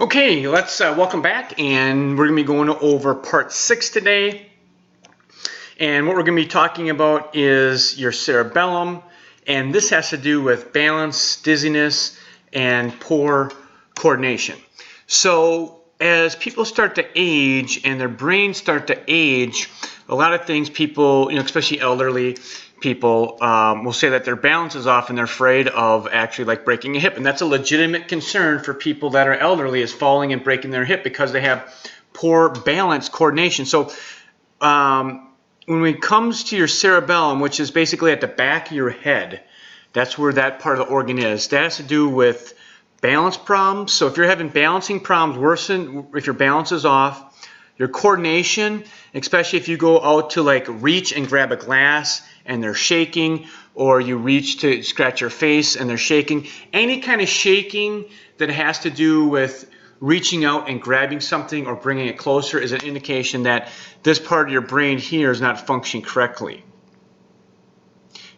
Okay, let's welcome back, and we're going to be going over part 6 today. And what we're going to be talking about is your cerebellum, and this has to do with balance, dizziness, and poor coordination. So as people start to age and their brains start to age, a lot of things people, especially elderly people, will say that their balance is off and they're afraid of actually like breaking a hip. And that's a legitimate concern for people that are elderly, is falling and breaking their hip because they have poor balance coordination. So when it comes to your cerebellum, which is basically at the back of your head, that's where that part of the organ is. That has to do with balance problems. So if you're having balancing problems, worsen if your balance is off, your coordination, especially if you go out to like reach and grab a glass and they're shaking, or you reach to scratch your face and they're shaking, any kind of shaking that has to do with reaching out and grabbing something or bringing it closer is an indication that this part of your brain here is not functioning correctly.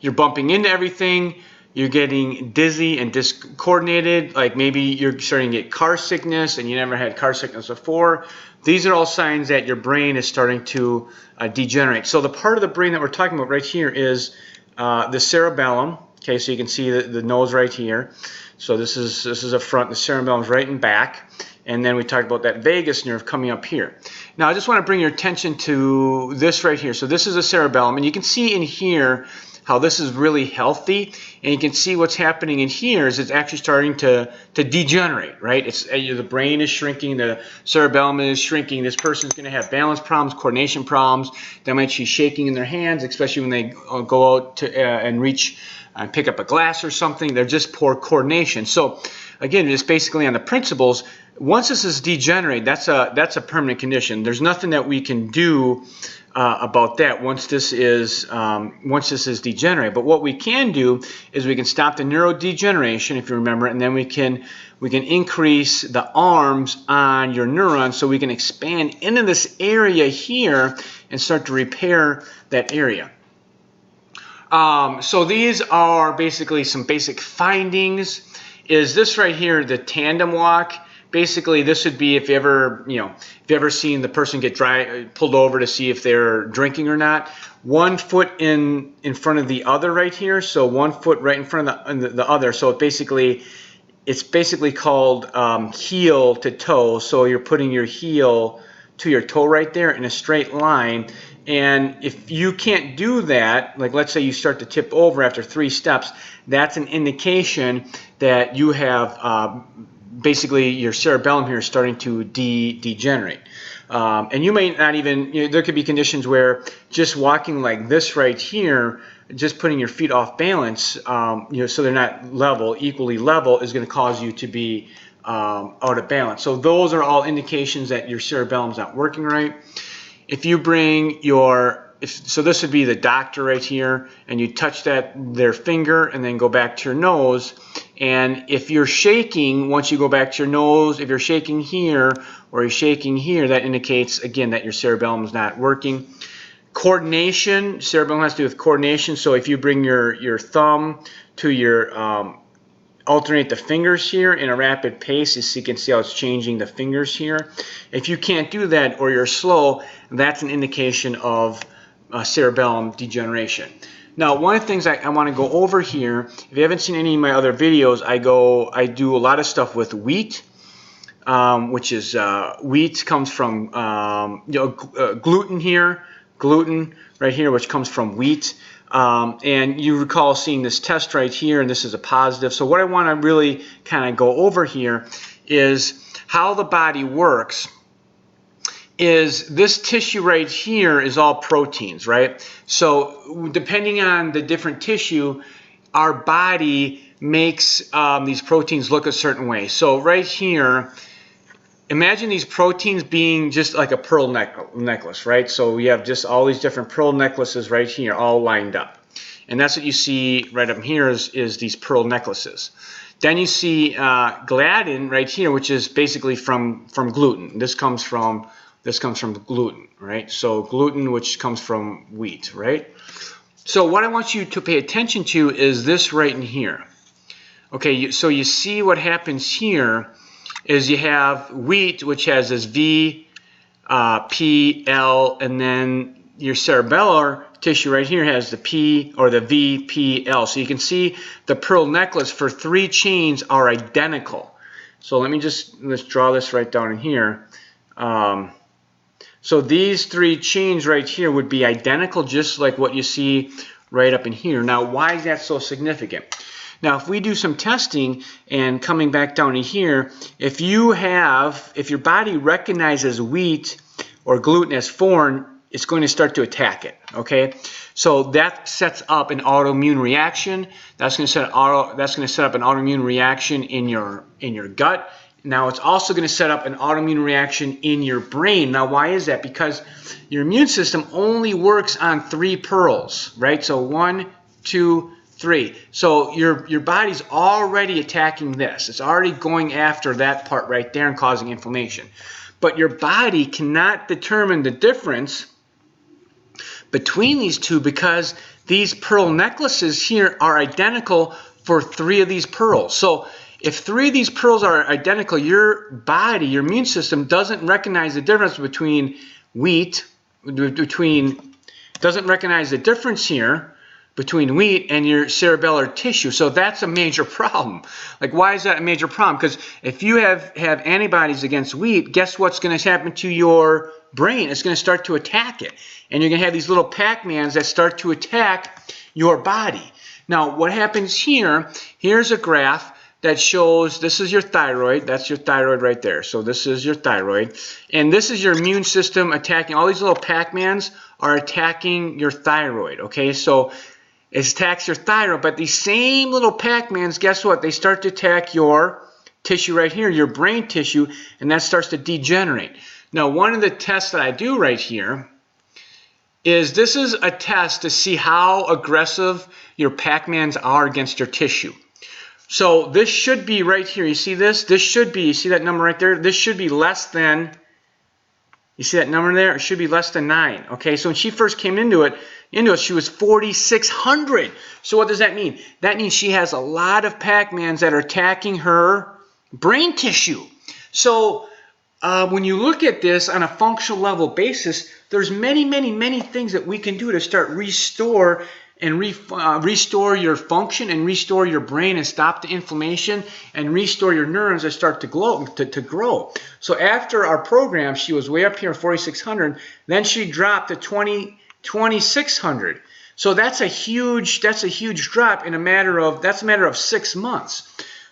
You're bumping into everything. You're getting dizzy and discoordinated, like maybe you're starting to get car sickness and you never had car sickness before. These are all signs that your brain is starting to degenerate. So the part of the brain that we're talking about right here is the cerebellum. Okay, so you can see the nose right here. So this is a front, the cerebellum is right in back. And then we talked about that vagus nerve coming up here. Now I just want to bring your attention to this right here. So this is a cerebellum, and you can see in here how this is really healthy, and you can see what's happening in here is it's actually starting to degenerate, right? It's the brain is shrinking, the cerebellum is shrinking. This person's going to have balance problems, coordination problems. They might be shaking in their hands, especially when they go out to and reach and pick up a glass or something. They're just poor coordination. So again, it's basically on the principles. Once this is degenerate, that's a permanent condition. There's nothing that we can do about that once this is degenerate. But what we can do is we can stop the neurodegeneration, if you remember, and then we can increase the arms on your neurons, so we can expand into this area here and start to repair that area. So these are basically some basic findings. Is this right here the tandem walk? Basically, this would be if you ever seen the person get pulled over to see if they're drinking or not. 1 foot in front of the other right here, so 1 foot right in front of the other. So it's basically called heel to toe. So you're putting your heel to your toe right there in a straight line. And if you can't do that, like let's say you start to tip over after 3 steps, that's an indication that you have basically your cerebellum here is starting to degenerate. And you may not even, there could be conditions where just walking like this right here, just putting your feet off balance, so they're not equally level, is going to cause you to be out of balance. So those are all indications that your cerebellum's not working right. If you bring so this would be the doctor right here, and you touch their finger and then go back to your nose. And if you're shaking, once you go back to your nose, if you're shaking here or you're shaking here, that indicates, again, that your cerebellum is not working. Coordination, cerebellum has to do with coordination. So if you bring your thumb to your, alternate the fingers here in a rapid pace, so you can see how it's changing the fingers here. If you can't do that or you're slow, that's an indication of cerebellum degeneration. Now, one of the things I want to go over here, if you haven't seen any of my other videos, I do a lot of stuff with wheat, which is wheat comes from gluten here, gluten right here, which comes from wheat. And you recall seeing this test right here, and this is a positive. So what I want to really kind of go over here is how the body works. Is this tissue right here is all proteins, right? So depending on the different tissue, our body makes these proteins look a certain way. So right here, imagine these proteins being just like a pearl necklace, right? So we have just all these different pearl necklaces right here, all lined up. And that's what you see right up here is these pearl necklaces. Then you see gliadin right here, which is basically from gluten. This comes from gluten, right? So gluten, which comes from wheat, right? So what I want you to pay attention to is this right in here. Okay, so you see what happens here is you have wheat, which has this V, P, L, and then your cerebellar tissue right here has the P or the V, P, L. So you can see the pearl necklace for 3 chains are identical. So let's draw this right down in here. So these 3 chains right here would be identical, just like what you see right up in here. Now, why is that so significant? Now, if we do some testing and coming back down to here, if your body recognizes wheat or gluten as foreign, it's going to start to attack it. Okay, so that sets up an autoimmune reaction. That's going to set up an autoimmune reaction in your gut. Now, it's also going to set up an autoimmune reaction in your brain. Now, why is that? Because your immune system only works on 3 pearls, right? So 1, 2, 3. So your body's already attacking this. It's already going after that part right there and causing inflammation. But your body cannot determine the difference between these 2 because these pearl necklaces here are identical for 3 of these pearls. So if 3 of these pearls are identical, your body, your immune system doesn't recognize the difference between doesn't recognize the difference here between wheat and your cerebellar tissue. So that's a major problem. Like, why is that a major problem? Because if you have antibodies against wheat, guess what's going to happen to your brain? It's going to start to attack it. And you're going to have these little Pac-Mans that start to attack your body. Now, what happens here, here's a graph that shows this is your thyroid. That's your thyroid right there. So this is your thyroid. And this is your immune system attacking. All these little Pac-Mans are attacking your thyroid. Okay, so it attacks your thyroid. But these same little Pac-Mans, guess what? They start to attack your tissue right here, your brain tissue, and that starts to degenerate. Now, one of the tests that I do right here is this is a test to see how aggressive your Pac-Mans are against your tissue. So this should be right here. You see this? This should be, you see that number right there? This should be less than, you see that number there? It should be less than 9. Okay, so when she first came into it, she was 4,600. So what does that mean? That means she has a lot of Pac-Mans that are attacking her brain tissue. So when you look at this on a functional level basis, there's many things that we can do to start restore your function and restore your brain and stop the inflammation and restore your neurons that start to grow. So after our program, she was way up here, 4,600. Then she dropped to 2,600. So that's a huge drop in a matter of 6 months.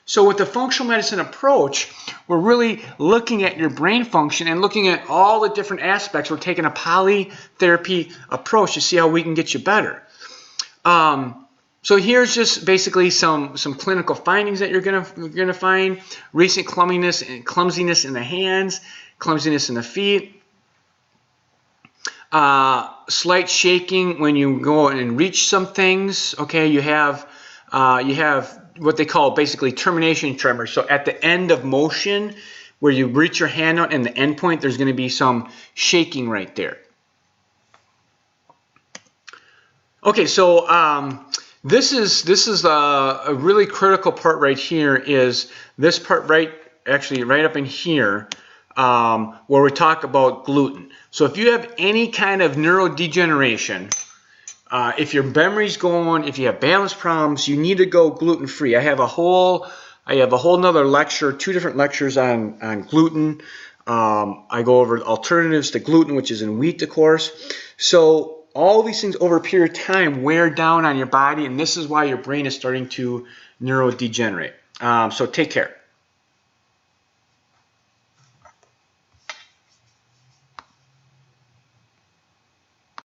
So with the functional medicine approach, we're really looking at your brain function and looking at all the different aspects. We're taking a polytherapy approach to see how we can get you better. So here's just basically some clinical findings that you're gonna find: recent clumsiness in the hands, clumsiness in the feet, slight shaking when you go and reach some things. Okay, you have what they call basically termination tremors. So at the end of motion, where you reach your hand out and the end point, there's going to be some shaking right there. Okay, so this is a really critical part right here. Is this part right up in here, where we talk about gluten. So if you have any kind of neurodegeneration, if your memory's going, if you have balance problems, you need to go gluten-free. I have a whole nother lecture, 2 different lectures on gluten. I go over alternatives to gluten, which is in wheat, of course. So all these things over a period of time wear down on your body, and this is why your brain is starting to neurodegenerate. So take care.